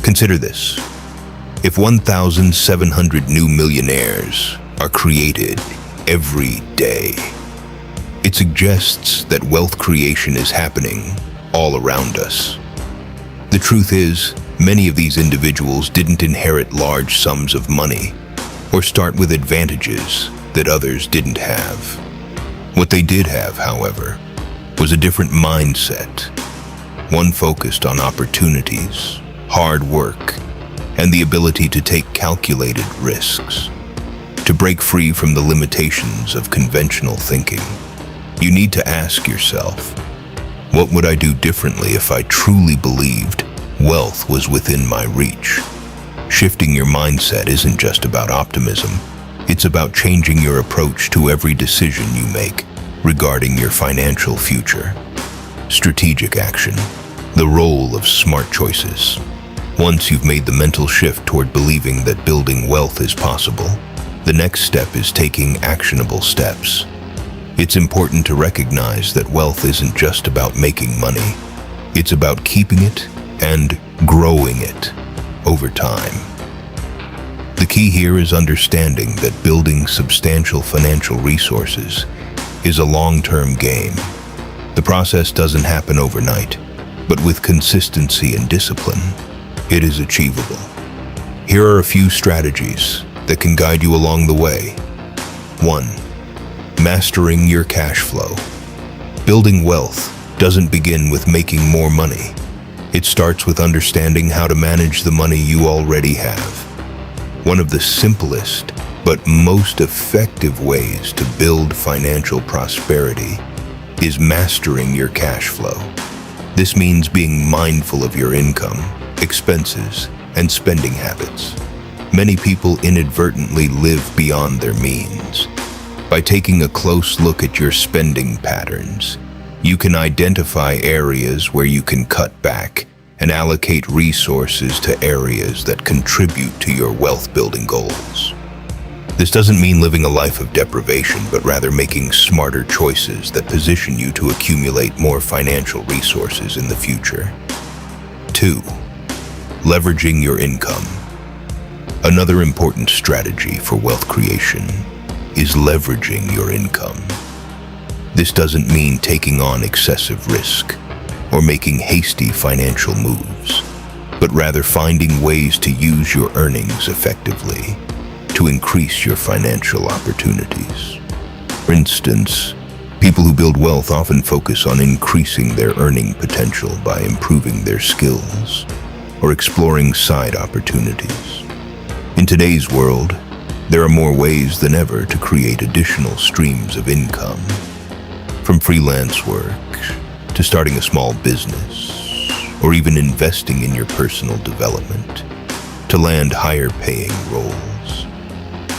Consider this. If 1,700 new millionaires are created every day, it suggests that wealth creation is happening all around us. The truth is, many of these individuals didn't inherit large sums of money or start with advantages that others didn't have. What they did have, however, was a different mindset, one focused on opportunities, hard work, and the ability to take calculated risks. To break free from the limitations of conventional thinking, you need to ask yourself, what would I do differently if I truly believed wealth was within my reach? Shifting your mindset isn't just about optimism. It's about changing your approach to every decision you make regarding your financial future. Strategic action, the role of smart choices. Once you've made the mental shift toward believing that building wealth is possible, the next step is taking actionable steps. It's important to recognize that wealth isn't just about making money. It's about keeping it and growing it over time. The key here is understanding that building substantial financial resources is a long-term game. The process doesn't happen overnight, but with consistency and discipline, it is achievable. Here are a few strategies that can guide you along the way. 1. Mastering your cash flow. Building wealth doesn't begin with making more money. It starts with understanding how to manage the money you already have. One of the simplest but most effective ways to build financial prosperity is mastering your cash flow. This means being mindful of your income, expenses, and spending habits. Many people inadvertently live beyond their means. By taking a close look at your spending patterns, you can identify areas where you can cut back and allocate resources to areas that contribute to your wealth-building goals. This doesn't mean living a life of deprivation, but rather making smarter choices that position you to accumulate more financial resources in the future. 2. Leveraging your income. Another important strategy for wealth creation is leveraging your income. This doesn't mean taking on excessive risk or making hasty financial moves, but rather finding ways to use your earnings effectively to increase your financial opportunities. For instance, people who build wealth often focus on increasing their earning potential by improving their skills or exploring side opportunities. In today's world, there are more ways than ever to create additional streams of income, from freelance work to starting a small business, or even investing in your personal development to land higher paying roles.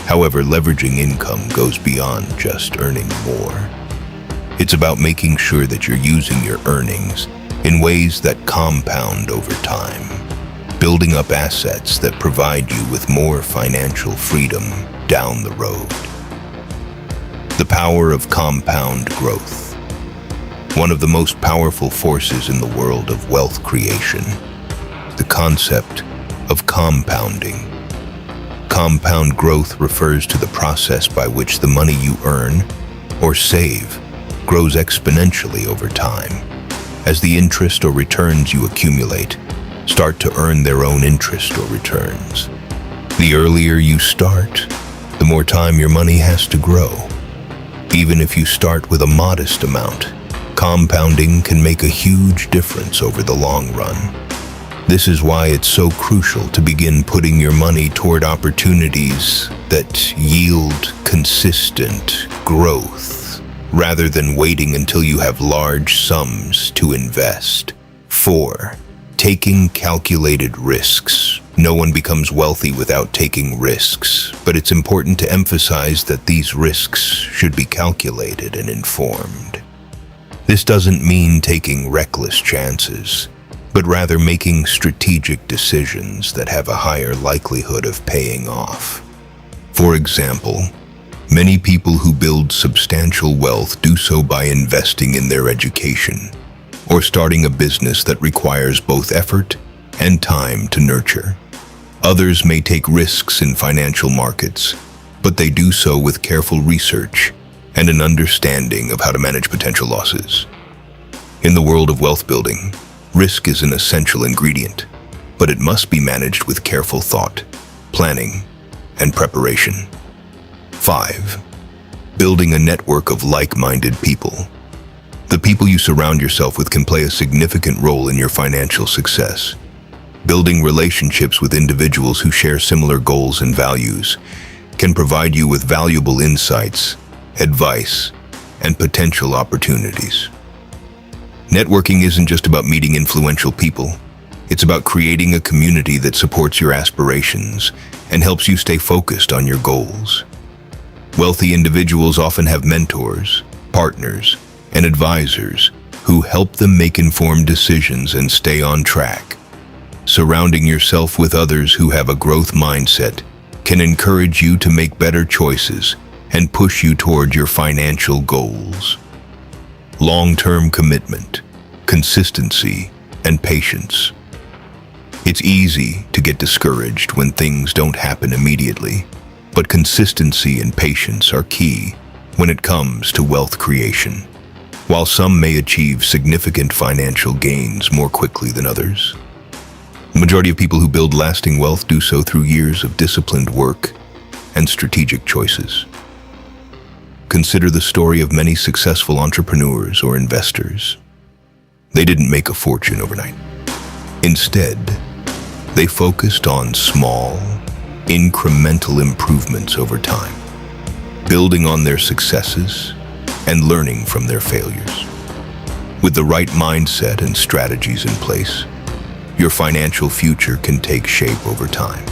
However, leveraging income goes beyond just earning more. It's about making sure that you're using your earnings in ways that compound over time, building up assets that provide you with more financial freedom down the road. The power of compound growth. One of the most powerful forces in the world of wealth creation, the concept of compounding. Compound growth refers to the process by which the money you earn or save grows exponentially over time, as the interest or returns you accumulate start to earn their own interest or returns. The earlier you start, the more time your money has to grow. Even if you start with a modest amount, compounding can make a huge difference over the long run. This is why it's so crucial to begin putting your money toward opportunities that yield consistent growth, rather than waiting until you have large sums to invest. 4. Taking calculated risks. No one becomes wealthy without taking risks, but it's important to emphasize that these risks should be calculated and informed. This doesn't mean taking reckless chances, but rather making strategic decisions that have a higher likelihood of paying off. For example, many people who build substantial wealth do so by investing in their education or starting a business that requires both effort and time to nurture. Others may take risks in financial markets, but they do so with careful research and an understanding of how to manage potential losses. In the world of wealth building, risk is an essential ingredient, but it must be managed with careful thought, planning, and preparation. 5. Building a network of like-minded people. The people you surround yourself with can play a significant role in your financial success. Building relationships with individuals who share similar goals and values can provide you with valuable insights, advice, and potential opportunities. Networking isn't just about meeting influential people. It's about creating a community that supports your aspirations and helps you stay focused on your goals. Wealthy individuals often have mentors, partners, and advisors who help them make informed decisions and stay on track. Surrounding yourself with others who have a growth mindset can encourage you to make better choices and push you toward your financial goals. Long-term commitment, consistency, and patience. It's easy to get discouraged when things don't happen immediately, but consistency and patience are key when it comes to wealth creation. While some may achieve significant financial gains more quickly than others, the majority of people who build lasting wealth do so through years of disciplined work and strategic choices. Consider the story of many successful entrepreneurs or investors. They didn't make a fortune overnight. Instead, they focused on small, incremental improvements over time, building on their successes and learning from their failures. With the right mindset and strategies in place, your financial future can take shape over time.